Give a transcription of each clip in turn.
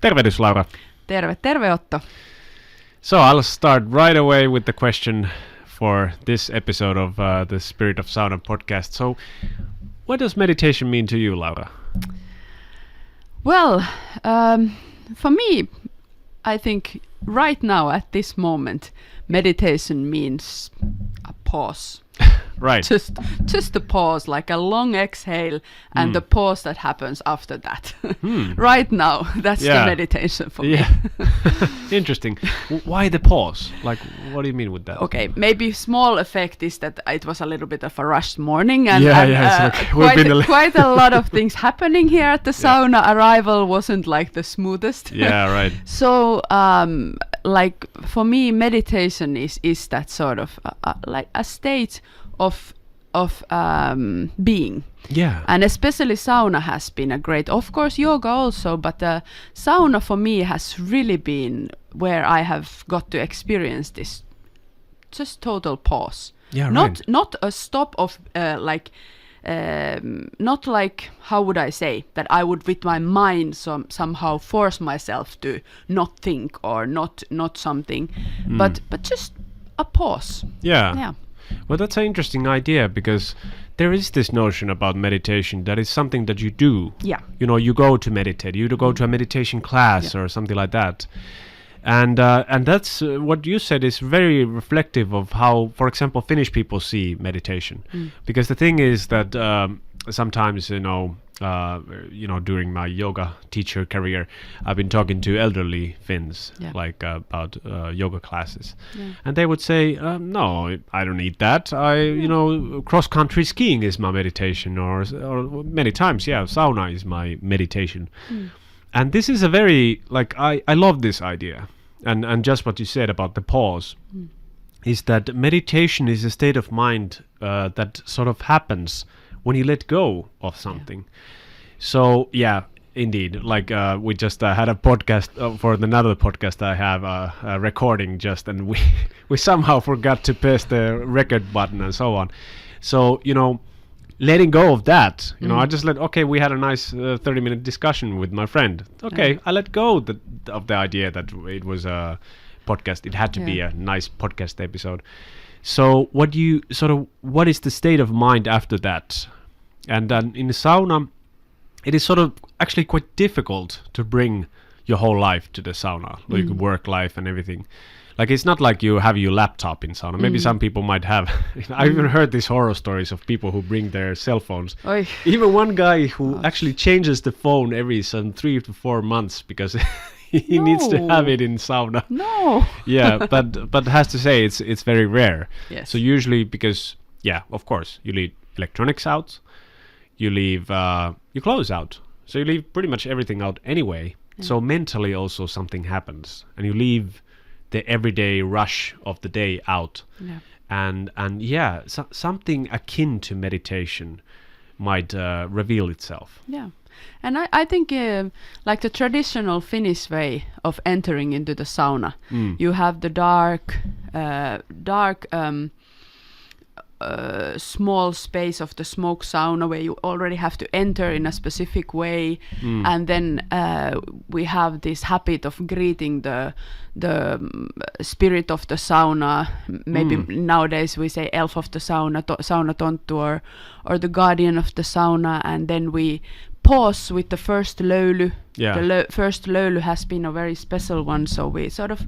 Tervehdys, Laura. Terve Otto. So I'll start right away with the question for this episode of the Spirit of Sauna podcast. So what does meditation mean to you, Laura? Well, for me, I think right now at this moment, meditation means a pause. Right. Just a pause, like a long exhale, and the pause that happens after that. Right now, that's the meditation for me. Interesting. Why the pause? Like, what do you mean with that? Okay, maybe small effect is that it was a little bit of a rushed morning, and, quite a lot of things happening here at the sauna. Arrival wasn't like the smoothest. Yeah, right. So, like for me, meditation is that sort of like a state of being. Yeah. And especially sauna has been a great, of course yoga also, but sauna for me has really been where I have got to experience this just total pause. Yeah, not a stop of not like, how would I say, that I would with my mind somehow force myself to not think or not something, but just a pause. Yeah. Well, that's an interesting idea, because there is this notion about meditation that is something that you do. Yeah. You know, you go to meditate, you go to a meditation class or something like that. And that's what you said is very reflective of how, for example, Finnish people see meditation. Because the thing is that sometimes, during my yoga teacher career, I've been talking to elderly Finns, about yoga classes. Yeah. And they would say, no, I don't need that. Cross-country skiing is my meditation, or many times, sauna is my meditation. And this is a very, I love this idea. And just what you said about the pause, is that meditation is a state of mind that sort of happens when you let go of something. Yeah. So, indeed, we just had a podcast for another podcast I have a recording just, and we somehow forgot to press the record button and so on. So, letting go of that, I just we had a nice 30-minute discussion with my friend. Okay, I let go of the idea that it was a podcast. It had to be a nice podcast episode. So what is the state of mind after that? And then in the sauna, it is sort of actually quite difficult to bring your whole life to the sauna, like work life and everything. Like, it's not like you have your laptop in sauna. Maybe some people might have. I even heard these horror stories of people who bring their cell phones. Oy. Even one guy who actually changes the phone every 3 to 4 months because he needs to have it in sauna. No. Yeah, but has to say it's very rare. Yes. So usually, because of course, you leave electronics out, you leave your clothes out. So you leave pretty much everything out anyway. Yeah. So mentally also something happens, and you leave the everyday rush of the day out. Yeah. And something akin to meditation might reveal itself. Yeah. And I think like the traditional Finnish way of entering into the sauna, you have the dark small space of the smoke sauna where you already have to enter in a specific way, and then we have this habit of greeting the spirit of the sauna. Maybe nowadays we say elf of the sauna, saunatonttu, or the guardian of the sauna, and then we pause with the first löyly. Yeah. The first löyly has been a very special one, so we sort of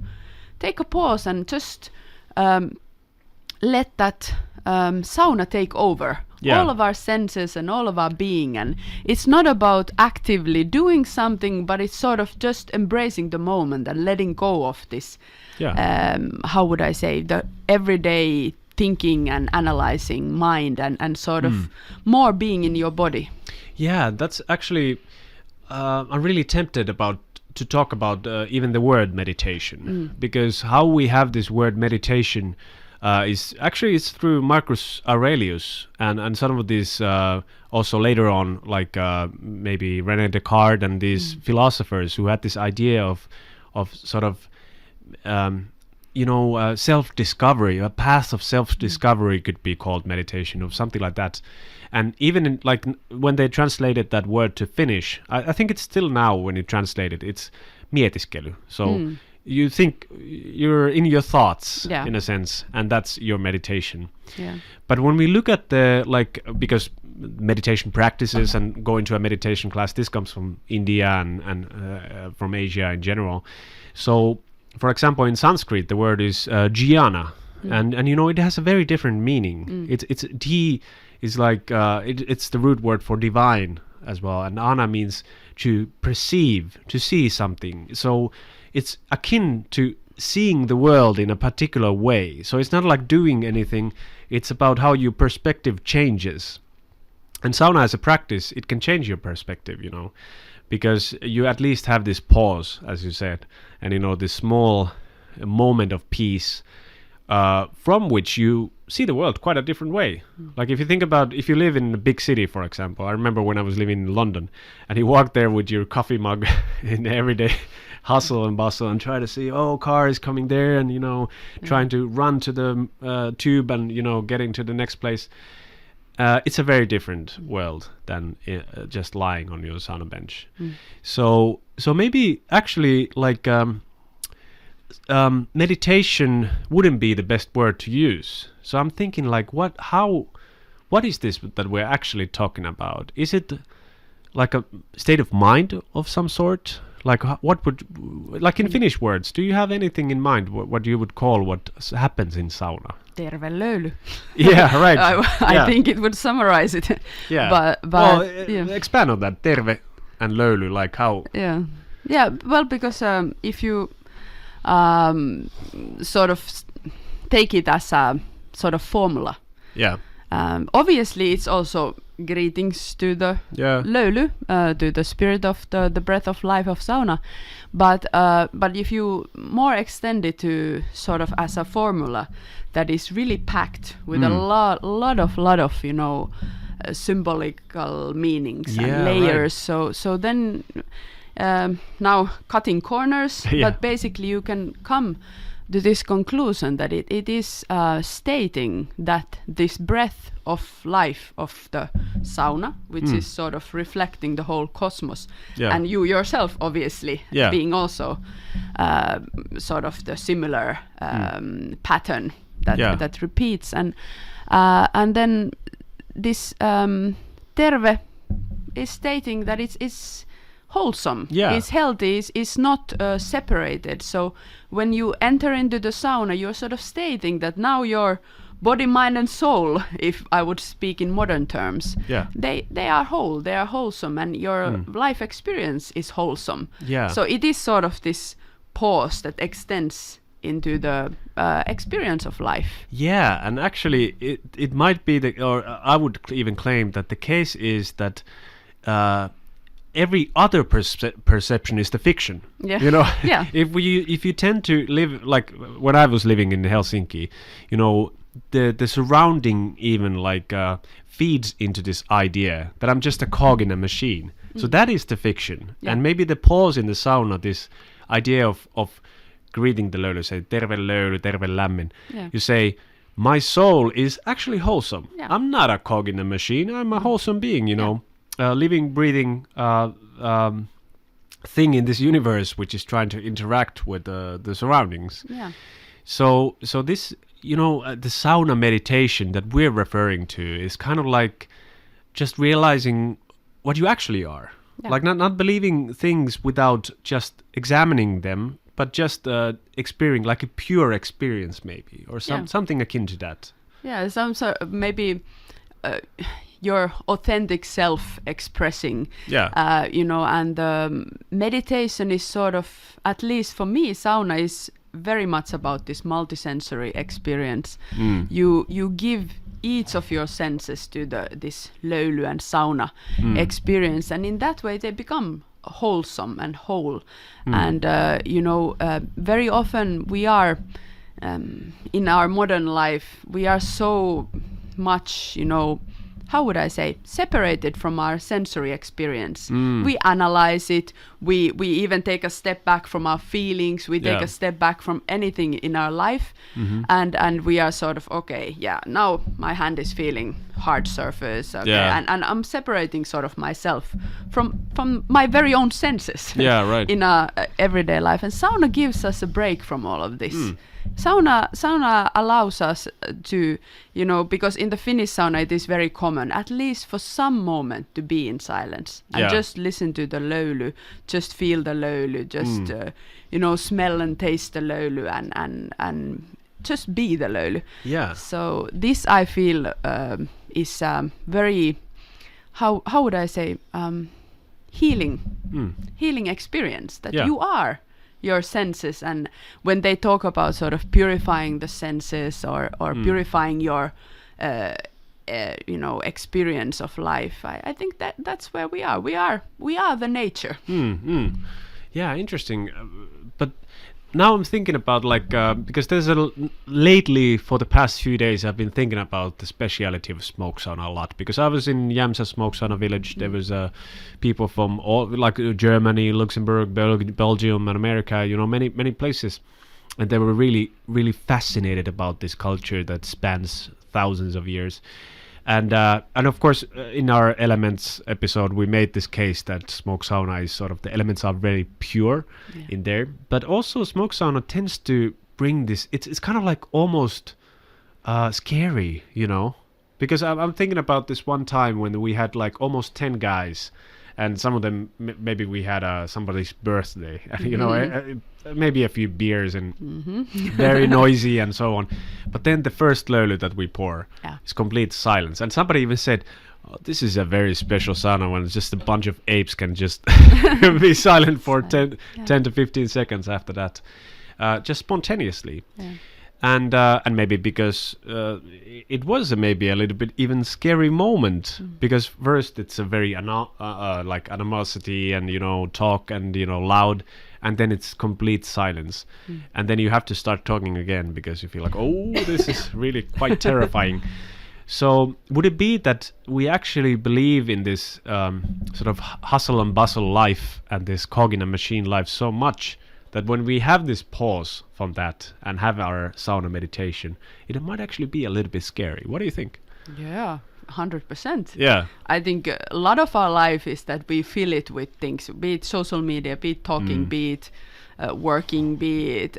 take a pause and just let that sauna take over all of our senses and all of our being. And it's not about actively doing something, but it's sort of just embracing the moment and letting go of this, how would I say, the everyday thinking and analyzing mind, and sort of more being in your body. Yeah, that's actually, I'm really tempted to talk about even the word meditation, because how we have this word meditation it's through Marcus Aurelius and some of these also later on, like maybe René Descartes and these philosophers who had this idea of sort of self-discovery. A path of self-discovery could be called meditation or something like that. And even when they translated that word to Finnish, I think it's still now when you translate it, it's mietiskely. So you think you're in your thoughts in a sense, and that's your meditation. Yeah. But when we look at because meditation practices and going to a meditation class, this comes from India and from Asia in general. So, for example, in Sanskrit, the word is jnana, and it has a very different meaning. It's D is like it's the root word for divine as well, and ana means to perceive, to see something. So it's akin to seeing the world in a particular way. So it's not like doing anything, it's about how your perspective changes. And sauna as a practice, it can change your perspective, because you at least have this pause, as you said, and this small moment of peace from which you see the world quite a different way. Like if you think about, if you live in a big city, for example, I remember when I was living in London, and you walk there with your coffee mug in everyday hustle and bustle and try to see, car is coming there, and trying to run to the tube and getting to the next place. It's a very different world than just lying on your sauna bench. So maybe actually like meditation wouldn't be the best word to use. So I'm thinking like what is this that we're actually talking about? Is it like a state of mind of some sort? Like like in Finnish words, do you have anything in mind what you would call what happens in sauna? Terve löyly. Yeah, right. I think it would summarize it. Yeah. But expand on that. Terve and löyly, like how? Yeah. Well, because if you sort of take it as a sort of formula. Yeah. Obviously, it's also greetings to the löyly, to the spirit of the breath of life of sauna. But if you more extend it to sort of as a formula that is really packed with a lot of symbolical meanings and layers. Right. So then now cutting corners, but basically you can come to this conclusion that it is stating that this breath of life of the sauna, which is sort of reflecting the whole cosmos, and you yourself obviously being also sort of the similar pattern that repeats, and then this terve is stating that it's wholesome, is healthy, is not separated. So when you enter into the sauna, you're sort of stating that now your body, mind and soul, if I would speak in modern terms, they are whole, they are wholesome, and your life experience is wholesome. So it is sort of this pause that extends into the experience of life. Yeah, and actually it might be or I would even claim that the case is that every other perception is the fiction. If you tend to live like when I was living in Helsinki, the surrounding even like feeds into this idea that I'm just a cog in a machine. So that is the fiction. And maybe the pause in the sauna, this idea of greeting the löyly, say terve löyly, terve lämmin. You say, my soul is actually wholesome. I'm not a cog in a machine. I'm a wholesome being, living, breathing thing in this universe which is trying to interact with the surroundings. So this, the sauna meditation that we're referring to is kind of like just realizing what you actually are. Like not believing things without just examining them, but just experiencing like a pure experience maybe, or something akin to that. Some sort of maybe your authentic self expressing, and meditation is sort of, at least for me, sauna is very much about this multisensory experience. You give each of your senses to this löyly and sauna experience, and in that way they become wholesome and whole. And very often we are in our modern life, we are so much, how would I say, separated from our sensory experience. We analyze it, we even take a step back from our feelings. We take a step back from anything in our life, and we are sort of okay. Yeah, now my hand is feeling hard surface. Okay, and I'm separating sort of myself from my very own senses. Yeah, right. In our everyday life, and sauna gives us a break from all of this. Sauna allows us to, because in the Finnish sauna it is very common, at least for some moment, to be in silence and just listen to the löyly, just feel the löyly, just smell and taste the löyly, and just be the löyly. Yeah. So this I feel is very, how would I say, healing experience that you are your senses. And when they talk about sort of purifying the senses or purifying your experience of life, I think that's where we are. We are the nature. Yeah, interesting. But now I'm thinking about because there's lately for the past few days I've been thinking about the speciality of smoke sauna a lot, because I was in Jämsä smoke sauna village. There was people from all Germany, Luxembourg, Belgium, and America. Many places, and they were really really fascinated about this culture that spans thousands of years. And of course, in our elements episode, we made this case that smoke sauna is sort of, the elements are very pure in there. But also smoke sauna tends to bring this, it's kind of like almost scary, because I'm thinking about this one time when we had like almost 10 guys, and some of them, maybe we had somebody's birthday, maybe a few beers and very noisy and so on. But then the first löyly that we pour is complete silence. And somebody even said, this is a very special sauna when just a bunch of apes can just be silent for 10 to 15 seconds after that, just spontaneously. Yeah. And maybe because it was maybe a little bit even scary moment, because first it's a very like animosity and talk and loud, and then it's complete silence, and then you have to start talking again because you feel like, oh, this is really quite terrifying. So would it be that we actually believe in this sort of hustle and bustle life and this cog in a machine life so much that when we have this pause from that and have our sauna meditation, it might actually be a little bit scary? What do you think? Yeah, 100%. Yeah. I think a lot of our life is that we fill it with things, be it social media, be it talking, be it working, be it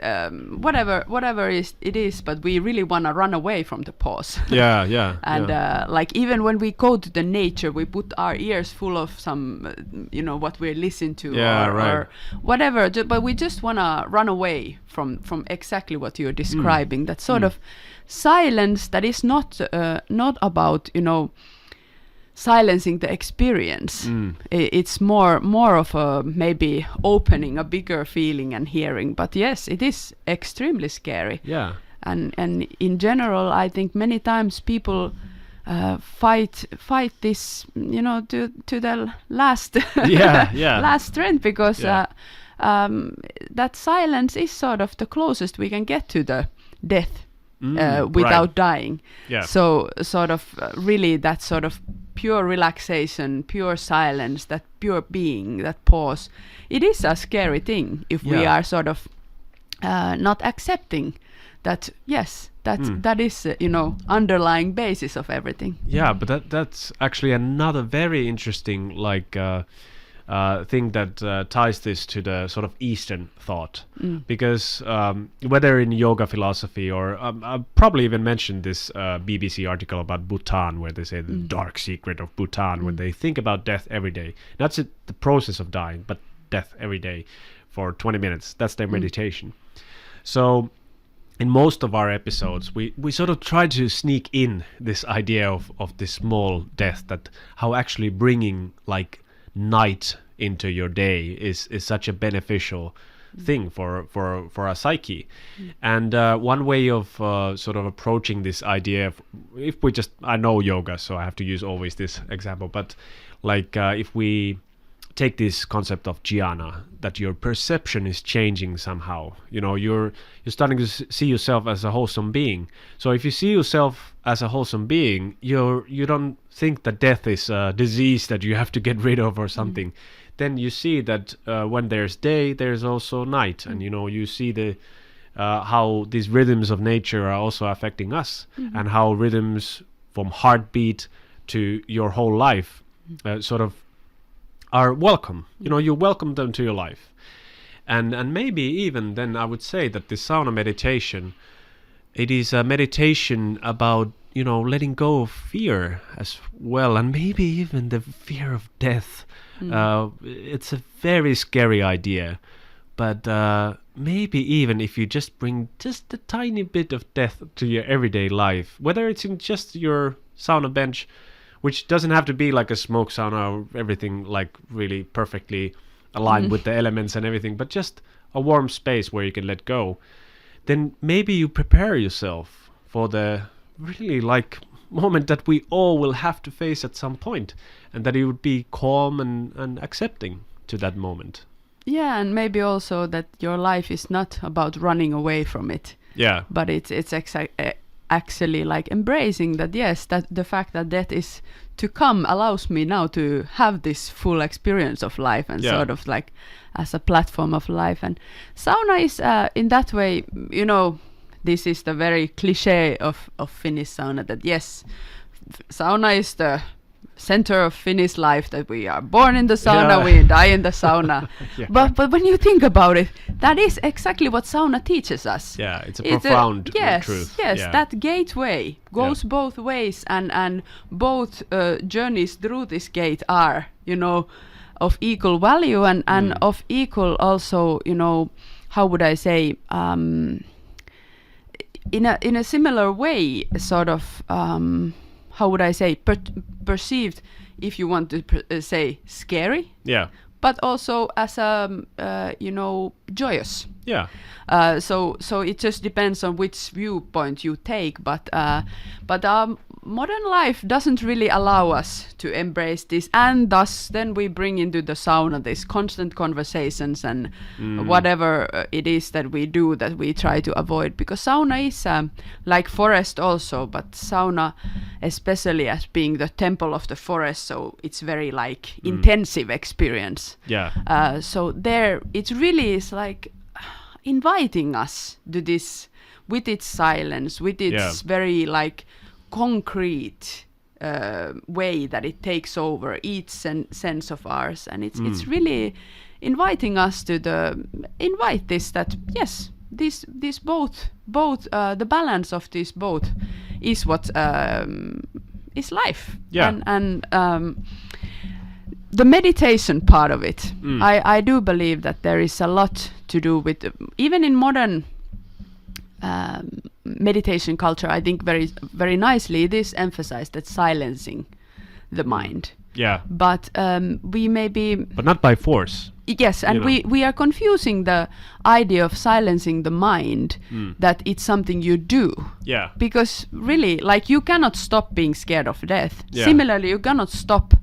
whatever it is, but we really want to run away from the pause. Yeah. And like even when we go to the nature, we put our ears full of some what we're listening to, or whatever, but we just want to run away from exactly what you're describing, that sort of silence that is not about silencing the experience. It's more of a maybe opening a bigger feeling and hearing. But yes, it is extremely scary. Yeah. And in general, I think many times people fight this, to the last last strength, because that silence is sort of the closest we can get to the death without dying. Yeah. So sort of really that sort of pure relaxation, pure silence, that pure being, that pause, it is a scary thing if we are sort of not accepting that, yes, that is underlying basis of everything. Yeah, but that's actually another very interesting thing that ties this to the sort of Eastern thought, because whether in yoga philosophy or I've probably even mentioned this BBC article about Bhutan, where they say the dark secret of Bhutan, when they think about death every day. That's the process of dying, but death every day for 20 minutes. That's their meditation. So in most of our episodes, we sort of try to sneak in this idea of this small death, that how actually bringing like night into your day is such a beneficial thing for our psyche. And one way of sort of approaching this idea, if we just, I know yoga, so I have to use always this example, but like if we take this concept of jhana, that your perception is changing somehow. You're starting to see yourself as a wholesome being. So if you see yourself as a wholesome being, you don't think that death is a disease that you have to get rid of or something. then you see that when there's day, there's also night, and you see the how these rhythms of nature are also affecting us, and how rhythms from heartbeat to your whole life sort of are welcome. You welcome them to your life, and maybe even then I would say that the sauna meditation, it is a meditation about letting go of fear as well, and maybe even the fear of death. It's a very scary idea, but maybe even if you just bring just a tiny bit of death to your everyday life, whether it's in just your sauna bench, which doesn't have to be like a smoke sauna or everything like really perfectly aligned with the elements and everything, but just a warm space where you can let go, then maybe you prepare yourself for the really like moment that we all will have to face at some point, and that you would be calm and accepting to that moment. Yeah, and maybe also that your life is not about running away from it. Yeah. But it's actually like embracing that, yes, that the fact that death is to come allows me now to have this full experience of life, and sort of like as a platform of life. And sauna is in that way, this is the very cliche of Finnish sauna, that yes, sauna is the center of Finnish life, that we are born in the sauna, we die in the sauna. But when you think about it, that is exactly what sauna teaches us. Yeah, it's a profound truth. Yes, that gateway goes both ways, and both journeys through this gate are, of equal value and of equal also, how would I say, in a similar way, sort of, how would I say, perceived, if you want to say scary, but also as joyous. Yeah. So it just depends on which viewpoint you take, but modern life doesn't really allow us to embrace this, and thus then we bring into the sauna these constant conversations and whatever it is that we do that we try to avoid, because sauna is like forest also, but sauna especially as being the temple of the forest, so it's very like intensive experience. So there it really is like inviting us to this, with its silence, with its very like concrete way that it takes over each sense of ours, and it's really inviting us to invite this, that yes, this both the balance of this both is what is life. And the meditation part of it, I do believe that there is a lot to do with, even in modern meditation culture, I think very, very nicely it is emphasized that silencing the mind. Yeah. But we maybe... But not by force. Yes, and we are confusing the idea of silencing the mind, that it's something you do. Yeah. Because really, like, you cannot stop being scared of death. Similarly, you cannot stop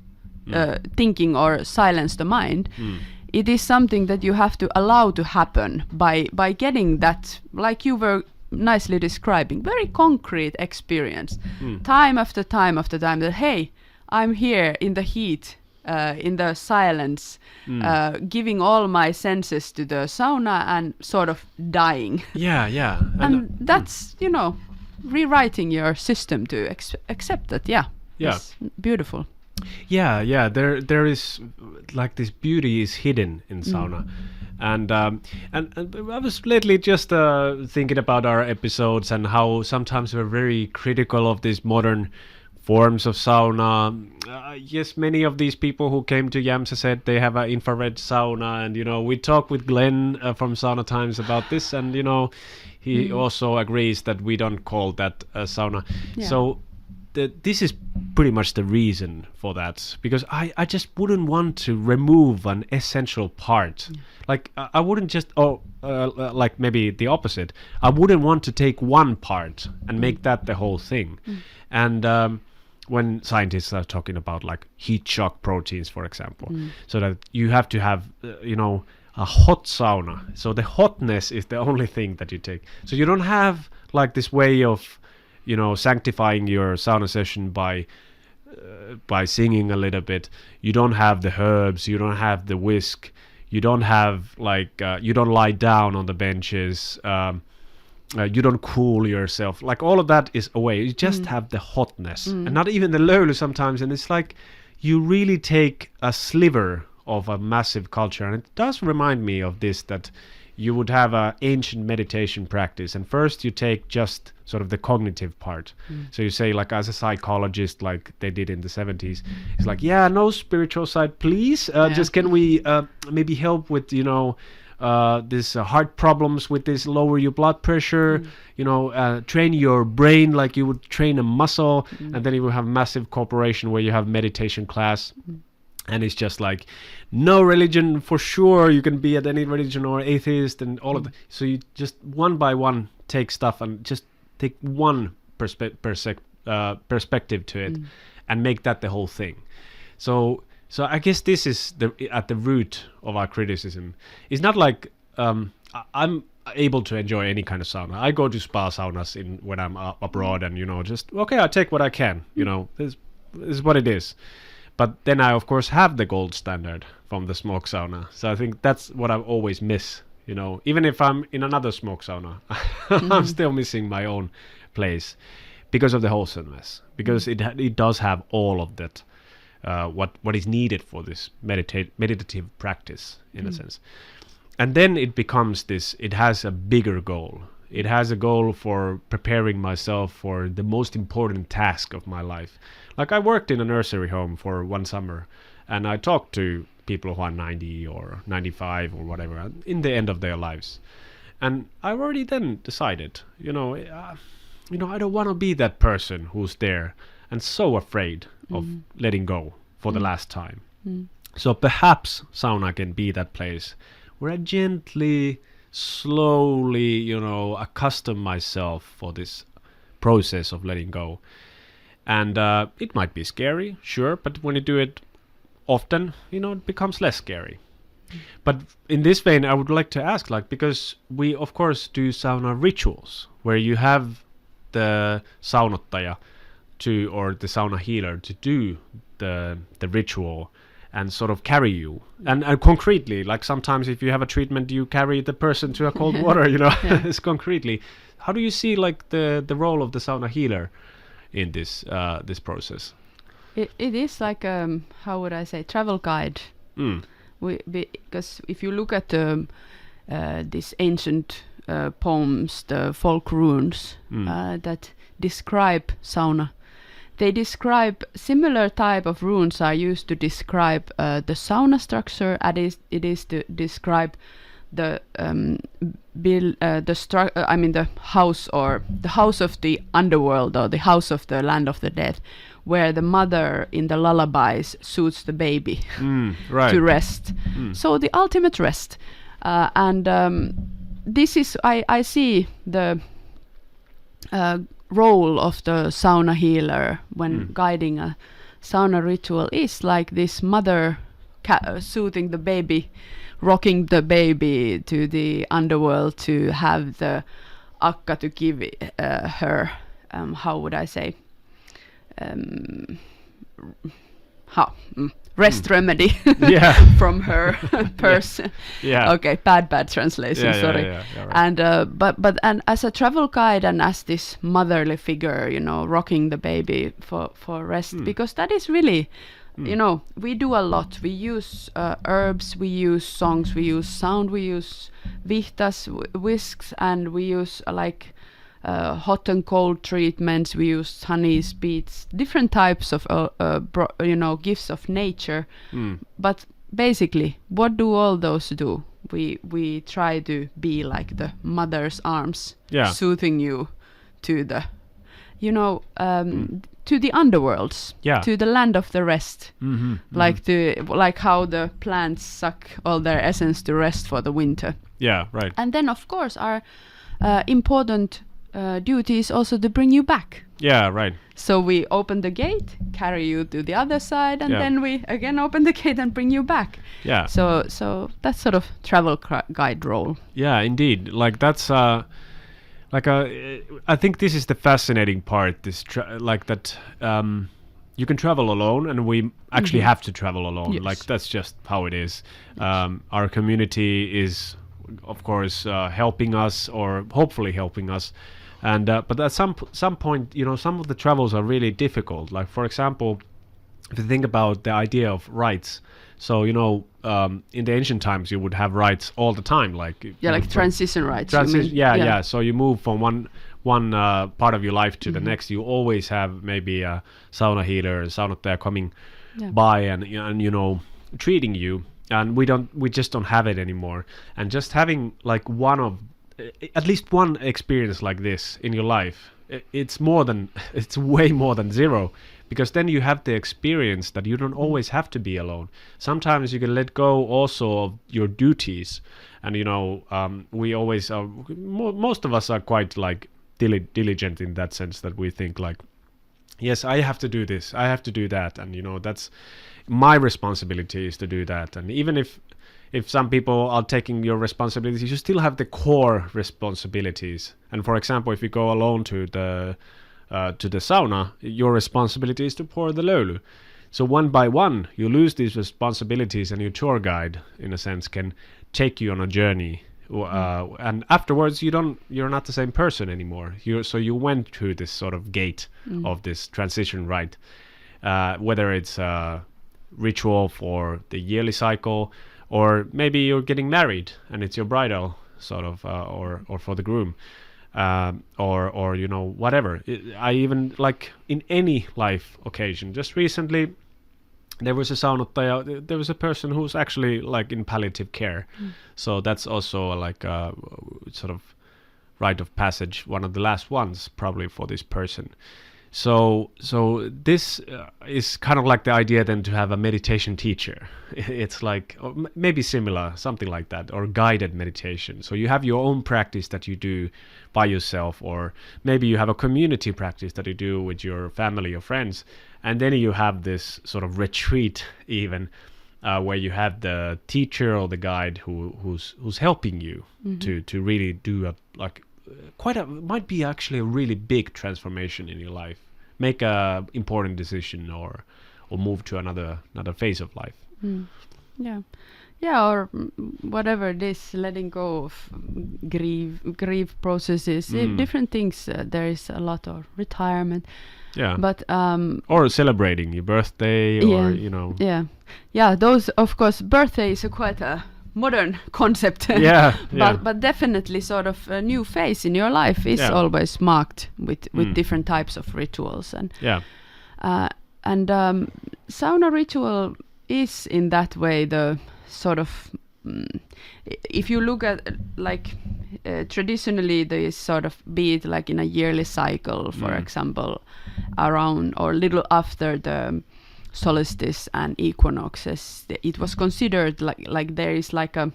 thinking or silence the mind. It is something that you have to allow to happen by getting that, like you were nicely describing, very concrete experience, time after time after time, that hey, I'm here in the heat, in the silence, giving all my senses to the sauna and sort of dying. Yeah. And that's, rewriting your system to accept that. It's beautiful. Yeah. There is like this beauty is hidden in sauna, and I was lately just thinking about our episodes and how sometimes we're very critical of these modern forms of sauna. Yes, many of these people who came to Jämsä said they have an infrared sauna, and we talked with Glenn from Sauna Times about this, and he also agrees that we don't call that a sauna. So this is pretty much the reason for that, because I just wouldn't want to remove an essential part. Like I wouldn't just like maybe the opposite. I wouldn't want to take one part and make that the whole thing. And when scientists are talking about like heat shock proteins, for example, so that you have to have a hot sauna, so the hotness is the only thing that you take, so you don't have like this way of sanctifying your sauna session by by singing a little bit. You don't have the herbs, you don't have the whisk, you don't have like you don't lie down on the benches, you don't cool yourself, like all of that is away. You just have the hotness, and not even the löyly sometimes, and it's like you really take a sliver of a massive culture. And it does remind me of this, that you would have an ancient meditation practice, and first you take just sort of the cognitive part. So you say, like, as a psychologist, like they did in the 70s, it's like, yeah, no spiritual side, please. Just can we maybe help with, this heart problems, with this, lower your blood pressure, train your brain like you would train a muscle. And then you will have massive corporation where you have meditation class. And it's just like, no religion for sure. You can be at any religion or atheist and all of that. So you just one by one take stuff and just take one perspective to it and make that the whole thing. So I guess this is at the root of our criticism. It's not like I'm able to enjoy any kind of sauna. I go to spa saunas when I'm abroad, and just I take what I can. This is what it is. But then I, of course, have the gold standard from the smoke sauna. So I think that's what I always miss, Even if I'm in another smoke sauna, I'm still missing my own place because of the wholesomeness. Because it does have all of that, what is needed for this meditative practice, in a sense. And then it becomes this, it has a bigger goal. It has a goal for preparing myself for the most important task of my life. Like, I worked in a nursery home for one summer, and I talked to people who are 90 or 95 or whatever in the end of their lives. And I already then decided, I don't want to be that person who's there and so afraid of letting go for the last time. So perhaps sauna can be that place where I gently, slowly, accustom myself for this process of letting go. And it might be scary, sure, but when you do it often, it becomes less scary. But in this vein, I would like to ask, because we, of course, do sauna rituals where you have the saunottaja or the sauna healer to do the ritual and sort of carry you. And concretely, like sometimes if you have a treatment, you carry the person to a cold water, it's concretely. How do you see the role of the sauna healer in this process? It is like how would I say, travel guide. Because if you look at these ancient poems, the folk runes that describe sauna, they describe similar type of runes are used to describe the sauna structure, and it is to describe the house, or the house of the underworld, or the house of the land of the dead, where the mother in the lullabies soothes the baby to rest. So the ultimate rest, and this is I see the role of the sauna healer when guiding a sauna ritual is like this mother soothing the baby, rocking the baby to the underworld to have the akka to give her, how would I say, rest remedy from her person. Okay, bad translation, sorry. Right. And but as a travel guide and as this motherly figure, rocking the baby for rest, because that is really, we do a lot. We use herbs, we use songs, we use sound, we use vihtas, whisks, and we use hot and cold treatments. We use honeys, beets, different types of gifts of nature. But basically, what do all those do? We try to be like the mother's arms, soothing you to the to the underworlds, to the land of the rest, like how the plants suck all their essence to rest for the winter. And then, of course, our important duty is also to bring you back. So we open the gate, carry you to the other side, and then we again open the gate and bring you back. So that's sort of travel guide role. Indeed. That's I think this is the fascinating part. you can travel alone, and we actually have to travel alone. Yes. Like that's just how it is. Our community is, of course, helping us, or hopefully helping us. And but at some point, some of the travels are really difficult. Like for example, if you think about the idea of rites, so in the ancient times you would have rites all the time, like like transition rites. Yeah. So you move from one part of your life to the next. You always have maybe a sauna healer and saunottaja coming by and treating you, and we just don't have it anymore. And just having like at least one experience like this in your life, it's way more than zero, because then you have the experience that you don't always have to be alone. Sometimes you can let go also of your duties, and we always most of us are quite like diligent in that sense, that we think like, yes, I have to do this, I have to do that, and that's my responsibility is to do that. And even if some people are taking your responsibilities, you still have the core responsibilities. And for example, if you go alone to the sauna, your responsibility is to pour the löyly. So one by one, you lose these responsibilities, and your tour guide, in a sense, can take you on a journey. And afterwards, you're not the same person anymore. So you went through this sort of gate of this transition rite, whether it's a ritual for the yearly cycle, or maybe you're getting married and it's your bridal sort of, or for the groom, or whatever. I even like in any life occasion. Just recently, there was a saunottaja. There was a person who was actually like in palliative care, so that's also like a sort of rite of passage, one of the last ones probably for this person. So this is kind of like the idea then to have a meditation teacher. It's like, or maybe similar, something like that, or guided meditation. So you have your own practice that you do by yourself, or maybe you have a community practice that you do with your family or friends, and then you have this sort of retreat even, where you have the teacher or the guide who's helping you to really do might be actually a really big transformation in your life, make a important decision, or move to another phase of life. Or whatever it is, letting go of grief processes, different things. There is a lot of retirement, but or celebrating your birthday, or those, of course, birthday is quite a modern concept. But definitely sort of a new phase in your life is always marked with different types of rituals, and sauna ritual is in that way the sort of if you look at like traditionally there is sort of, be it like in a yearly cycle, for example, around or little after the solstice and equinoxes, it was considered like there is like a,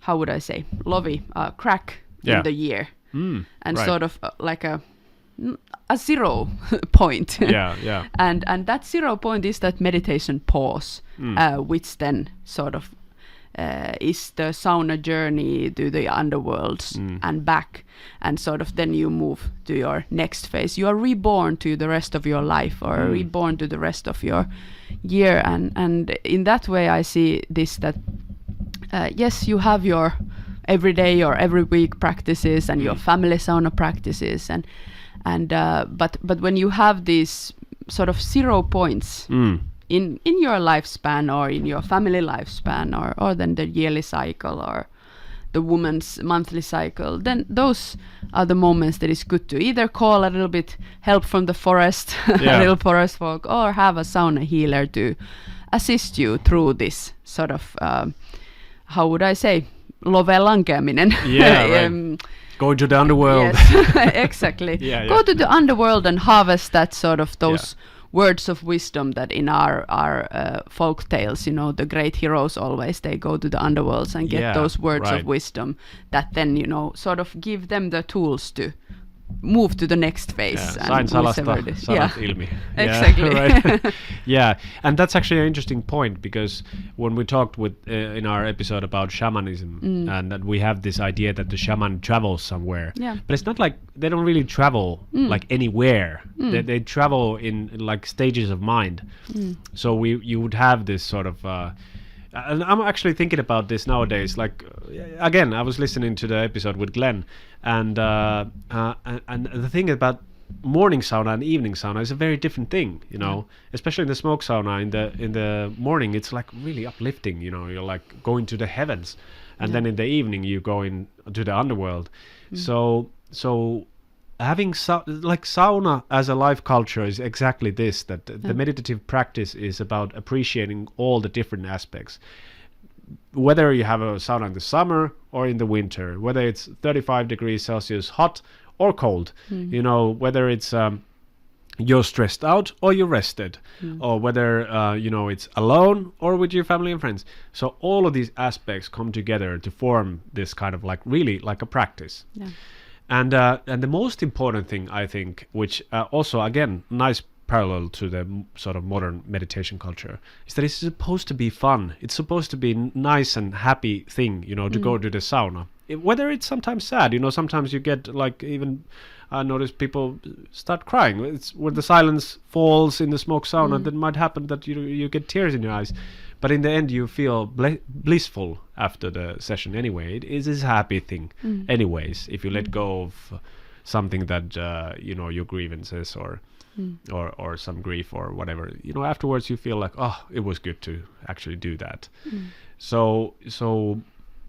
how would I say, crack in the year, and sort of like a 0 point. And that 0 point is that meditation pause, which then sort of is the sauna journey to the underworlds and back, and sort of then you move to your next phase. You are reborn to the rest of your life, or reborn to the rest of your year, and in that way I see this, that yes, you have your everyday or every week practices and your family sauna practices, and but when you have these sort of 0 points in your lifespan, or in your family lifespan, or then the yearly cycle, or the woman's monthly cycle, then those are the moments that is good to either call a little bit help from the forest, a little forest folk, or have a sauna healer to assist you through this sort of, how would I say, love lankeaminen. Going to the underworld. Yes, exactly. Go to the underworld and harvest that sort of those words of wisdom that in our folk tales, the great heroes always, they go to the underworlds and get those words of wisdom that then, sort of give them the tools to move to the next phase. Yeah. Sain salasta, sanat ilmi. Exactly. Right. Yeah, and that's actually an interesting point, because when we talked with in our episode about shamanism, and that we have this idea that the shaman travels somewhere, but it's not like they don't really travel like anywhere. They travel in like stages of mind. So you would have this sort of. And I'm actually thinking about this nowadays. Like, again, I was listening to the episode with Glenn, and the thing about morning sauna and evening sauna is a very different thing, you know. Especially in the smoke sauna, in the morning, it's like really uplifting. You know, you're like going to the heavens, and then in the evening you go into the underworld. So having like sauna as a life culture is exactly this, that the meditative practice is about appreciating all the different aspects, whether you have a sauna in the summer or in the winter, whether it's 35 degrees Celsius hot or cold, you know, whether it's you're stressed out or you're rested, or whether you know, it's alone or with your family and friends. So all of these aspects come together to form this kind of like really like a practice. And the most important thing, I think, which also, again, nice parallel to the sort of modern meditation culture, is that it's supposed to be fun. It's supposed to be nice and happy thing, you know, to go to the sauna. Whether it's sometimes sad, you know, sometimes you get like, even I notice people start crying. It's when the silence falls in the smoke sauna, that might happen that you get tears in your eyes. But in the end, you feel blissful after the session anyway. It is a happy thing anyways, if you let go of something that, you know, your grievances or some grief or whatever. You know, afterwards you feel like, oh, it was good to actually do that. So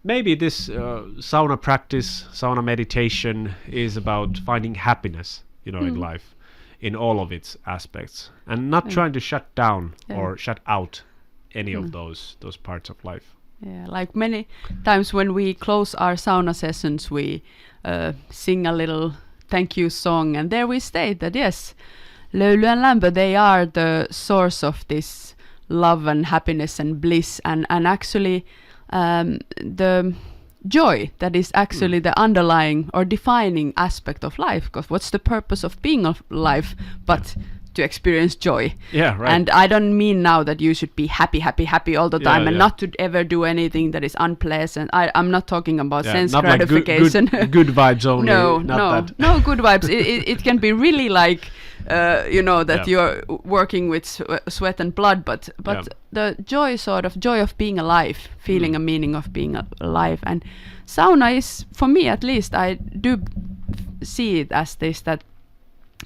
maybe this sauna practice, sauna meditation is about finding happiness, you know, in life, in all of its aspects, and not trying to shut down or shut out any of those parts of life. Yeah, like many times when we close our sauna sessions, we sing a little thank you song, and there we state that yes, löyly and lämpö, they are the source of this love and happiness and bliss, and actually the joy that is actually the underlying or defining aspect of life. Because what's the purpose of being alive but to experience joy? Yeah, right. And I don't mean now that you should be happy all the time and not to ever do anything that is unpleasant. I'm not talking about sense not gratification. Like good vibes only. No good vibes. It can be really like you know, that you're working with sweat and blood, but the joy of being alive, feeling a meaning of being alive. And sauna is, for me at least, I do see it as this, that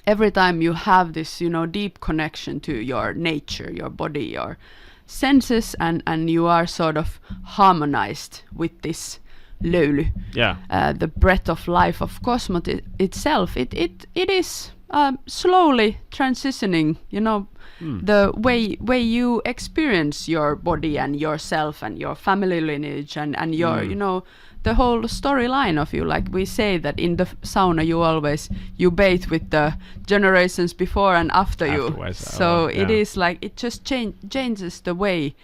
every time you have this, you know, deep connection to your nature, your body, your senses, and you are sort of harmonized with this löyly, the breath of life of cosmos itself. It is slowly transitioning, you know, the way you experience your body and yourself and your family lineage and your, you know, the whole storyline of you. Like we say that in the sauna you bathe with the generations before and after you. So it is like, it just changes the way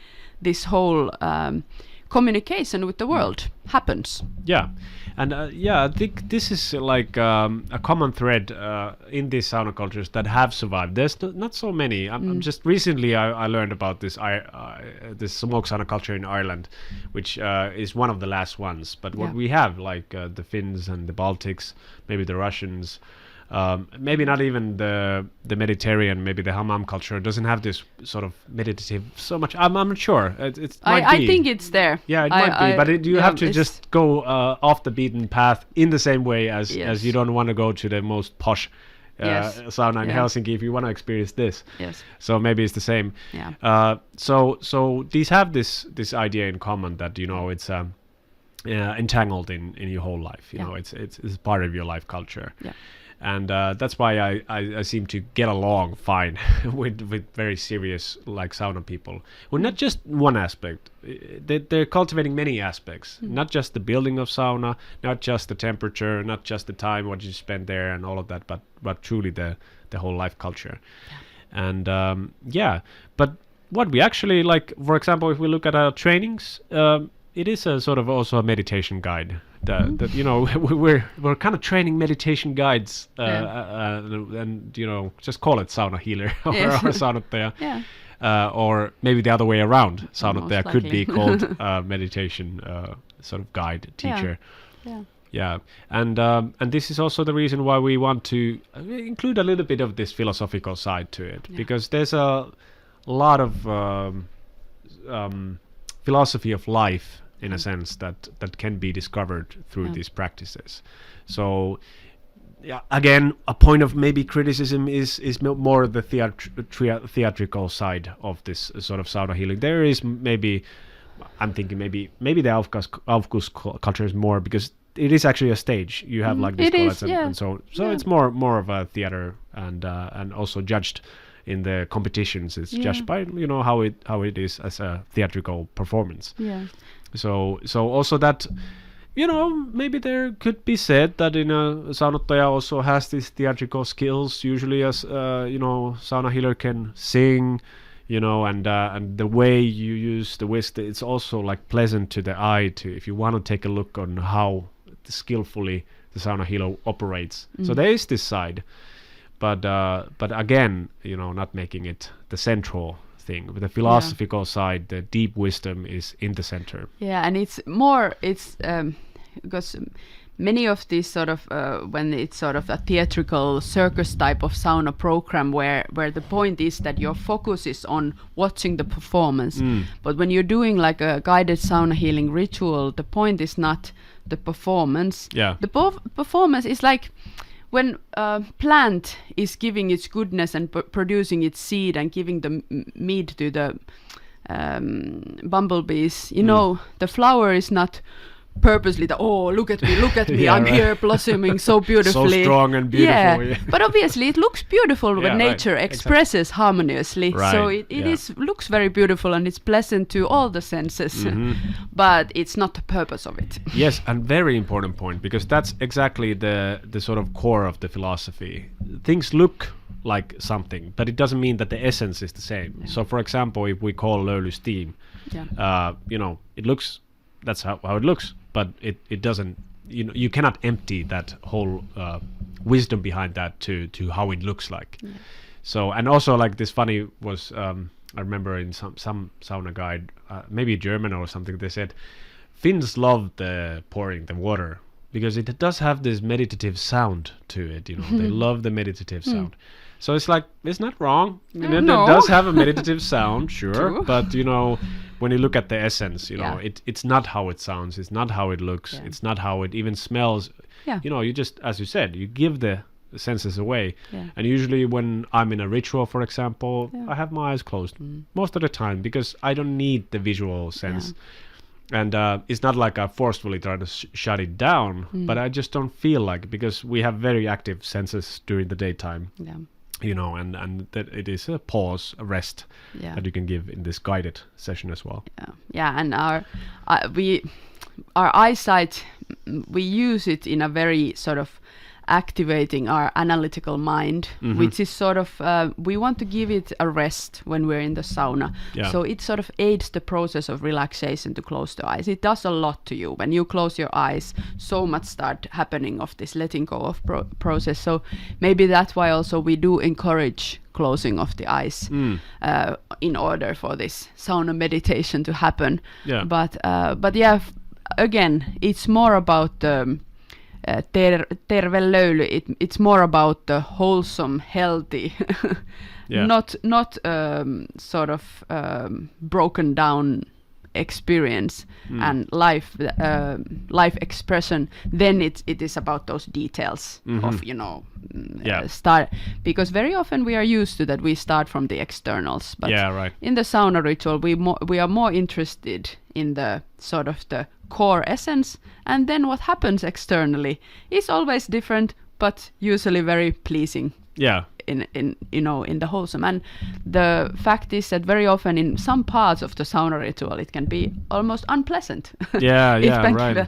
this whole communication with the world happens. And I think this is like a common thread in these sauna cultures that have survived. There's not so many. I'm just recently I learned about this smoke sauna culture in Ireland, which is one of the last ones. But what we have, like the Finns and the Baltics, maybe the Russians, maybe not even the Mediterranean, maybe the hammam culture doesn't have this sort of meditative so much. I'm not sure. I think it's there. Yeah, it might be, but you have to just go off the beaten path in the same way as you don't want to go to the most posh sauna in Helsinki if you want to experience this. So maybe it's the same. So these have this idea in common that, you know, it's entangled in your whole life. You know, it's part of your life culture. And that's why I seem to get along fine with very serious like sauna people. Well, not just one aspect. They're cultivating many aspects. Not just the building of sauna, not just the temperature, not just the time what you spend there and all of that, but truly the whole life culture. And but what we actually like, for example, if we look at our trainings, it is a sort of also a meditation guide. that you know we're kind of training meditation guides, and you know just call it sauna healer or saunottaja. Or maybe the other way around. Saunottaja could be called meditation sort of guide teacher. And this is also the reason why we want to include a little bit of this philosophical side to it, because there's a lot of philosophy of life in a sense that can be discovered through these practices. So again, a point of maybe criticism is more the theatrical side of this sort of sauna healing. There is maybe, I'm thinking maybe the Aufguss culture is more, because it is actually a stage. You have like these and so it's more of a theater, and also judged in the competitions. It's judged by how it is as a theatrical performance. So also that maybe there could be said that in a saunottaja also has these theatrical skills. Usually, as sauna healer can sing, and the way you use the whisk, it's also like pleasant to the eye. If you want to take a look on how skillfully the sauna healer operates. So there is this side, but again, not making it the central thing. With the philosophical side, the deep wisdom is in the center. And it's because many of these sort of when it's sort of a theatrical circus type of sauna program where the point is that your focus is on watching the performance, but when you're doing like a guided sauna healing ritual, the point is not the performance. The performance is like when a plant is giving its goodness and producing its seed and giving the meat to the bumblebees, the flower is not purposely look at me, I'm here blossoming so beautifully, so strong and beautiful. But obviously it looks beautiful when nature expresses harmoniously, so it looks very beautiful and it's pleasant to all the senses, but it's not the purpose of it. Yes, and very important point, because that's exactly the sort of core of the philosophy. Things look like something, but it doesn't mean that the essence is the same. So for example, if we call löyly steam, it looks, that's how it looks, but it doesn't, you cannot empty that whole wisdom behind that to how it looks like. So, and also like this funny was, I remember in some sauna guide, maybe German or something, they said Finns love the pouring the water because it does have this meditative sound to it. They love the meditative sound. So it's like, it's not wrong. It does have a meditative sound, sure. True. But, when you look at the essence, it's not how it sounds. It's not how it looks. It's not how it even smells. You just, as you said, you give the senses away. And usually when I'm in a ritual, for example, I have my eyes closed most of the time, because I don't need the visual sense. And it's not like I forcefully try to shut it down, but I just don't feel like it, because we have very active senses during the daytime. And that it is a pause, a rest that you can give in this guided session as well. And our eyesight, we use it in a very sort of activating our analytical mind, which is sort of, we want to give it a rest when we're in the sauna. So it sort of aids the process of relaxation to close the eyes. It does a lot to you. When you close your eyes, so much start happening of this letting go of process. So maybe that's why also we do encourage closing of the eyes in order for this sauna meditation to happen. But again, it's more about terve löyly. It's more about the wholesome, healthy, not sort of broken down experience and life expression. Then it is about those details of start, because very often we are used to that we start from the externals, but in the sauna ritual we are more interested in the sort of the core essence, and then what happens externally is always different, but usually very pleasing. In the wholesome. And the fact is that very often in some parts of the sauna ritual it can be almost unpleasant. It can be,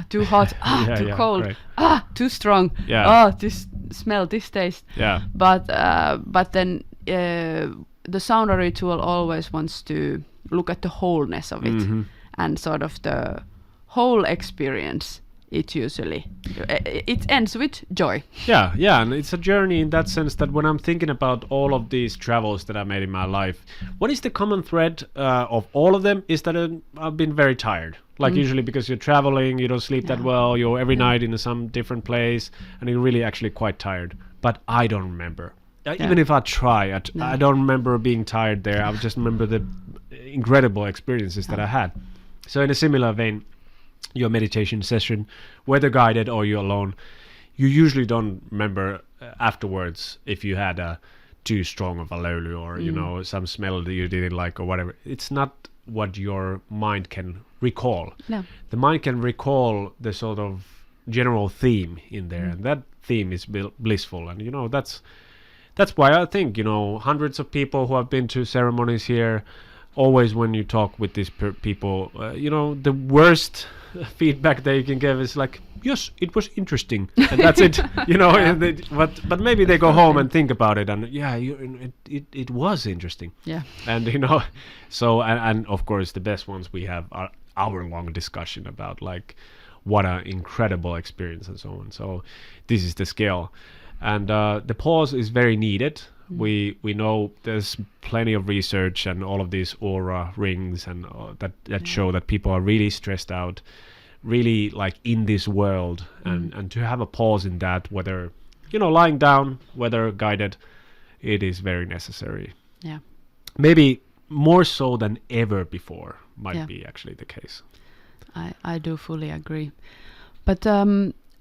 too hot, too cold, too strong, this smell, this taste. But then the sauna ritual always wants to look at the wholeness of it, and sort of the whole experience it usually it ends with joy. Yeah, and it's a journey in that sense that when I'm thinking about all of these travels that I made in my life, what is the common thread of all of them is that I've been very tired. Like usually because you're traveling, you don't sleep that well, you're every night in some different place, and you're really actually quite tired. But I don't remember. Even if I try, I don't remember being tired there. I just remember the incredible experiences that I had. So in a similar vein, your meditation session, whether guided or you're alone, you usually don't remember afterwards if you had too strong of a löyly or you know, some smell that you didn't like or whatever. It's not what your mind can recall. No. The mind can recall the sort of general theme in there, and that theme is blissful. And you know, that's why I think, you know, hundreds of people who have been to ceremonies here, always when you talk with these people, you know, the worst feedback that you can give is like, yes, it was interesting, and that's it. You know, but maybe they go home and think about it, and it was interesting. Yeah. And you know, so and of course the best ones we have are hour-long discussion about like what an incredible experience and so on. So this is the scale, and the pause is very needed. We know there's plenty of research and all of these aura rings and that show that people are really stressed out, really like in this world, and to have a pause in that, whether you know lying down, whether guided, it is very necessary. Yeah. Maybe more so than ever before might be actually the case. I do fully agree. But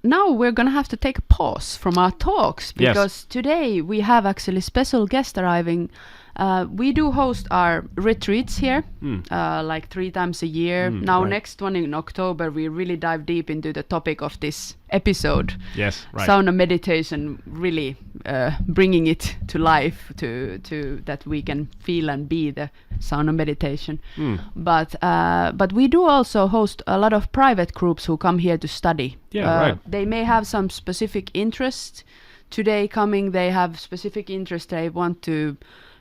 now we're going to have to take a pause from our talks because today we have actually special guest arriving. We do host our retreats here like 3 times a year. Now next one in October, we really dive deep into the topic of this episode. Yes, right. Sauna meditation, really bringing it to life to that we can feel and be the sauna meditation. But we do also host a lot of private groups who come here to study. They may have some specific interest. Today coming, they have specific interest. They want to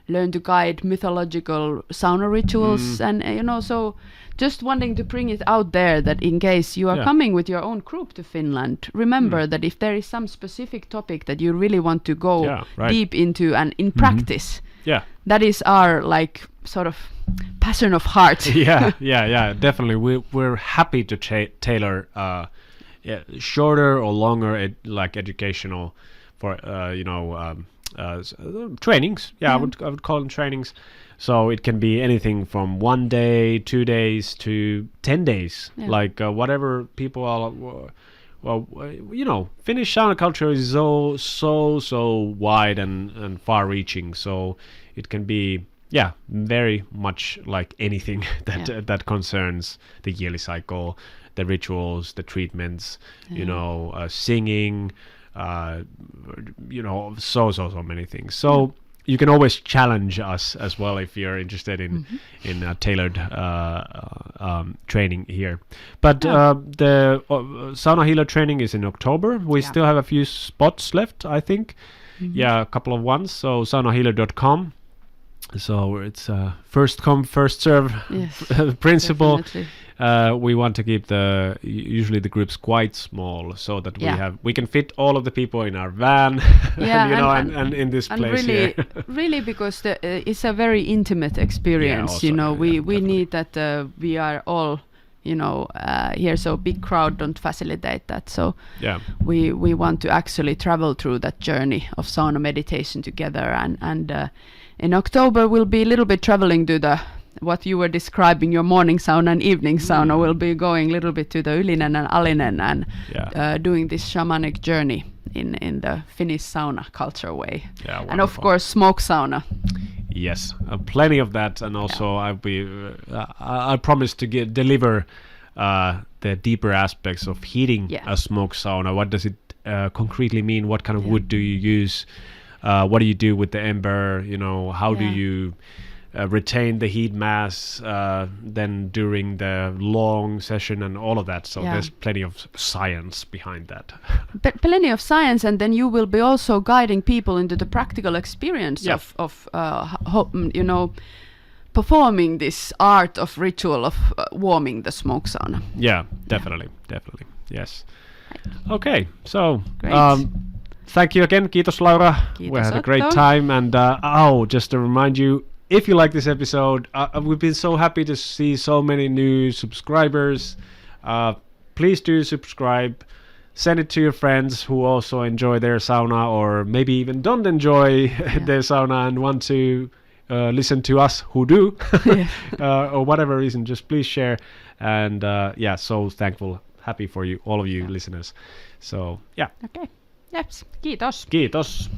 learn to guide mythological sauna rituals, and you know, so just wanting to bring it out there that in case you are coming with your own group to Finland, remember that if there is some specific topic that you really want to go deep into and in practice, that is our like sort of passion of heart. Definitely. We're happy to tailor shorter or longer like educational for trainings. I would call them trainings. So it can be anything from 1 day, 2 days to 10 days, like whatever people are. Well, you know, Finnish sauna culture is so wide and far-reaching. So it can be very much like anything that concerns the yearly cycle, the rituals, the treatments, you know, singing. You know, so many things. So you can always challenge us as well if you're interested in tailored training here. But the sauna healer training is in October. We still have a few spots left, I think. A couple of ones. So saunahealer.com. So it's first come, first serve principle. Definitely. We want to keep usually the groups quite small so that we can fit all of the people in our van, and in this place really, here. really, because it's a very intimate experience. Also, you know, we need that we are all, you know, here, so big crowd don't facilitate that. So we want to actually travel through that journey of sauna meditation together, and in October we'll be a little bit traveling to what you were describing, your morning sauna and evening sauna. Will be going a little bit to the Ylinen and Alinen and doing this shamanic journey in the Finnish sauna culture way. And of course smoke sauna. Yes, plenty of that, and also I promise to deliver the deeper aspects of heating a smoke sauna. What does it concretely mean? What kind of wood do you use? What do you do with the ember? You know, how do you retain the heat mass then during the long session and all of that. So there's plenty of science behind that. Plenty of science, and then you will be also guiding people into the practical experience of you know, performing this art of ritual of warming the smoke sauna. Yeah, definitely. Yes. Okay, so Great. thank you again. Kiitos, Laura. Kiitos, We had a great Otto. time. And just to remind you, if you like this episode, we've been so happy to see so many new subscribers. Please do subscribe. Send it to your friends who also enjoy their sauna, or maybe even don't enjoy their sauna and want to listen to us who do, or whatever reason. Just please share. And so thankful, happy for you, all of you listeners. So Okay. Yes. Kiitos. Kiitos.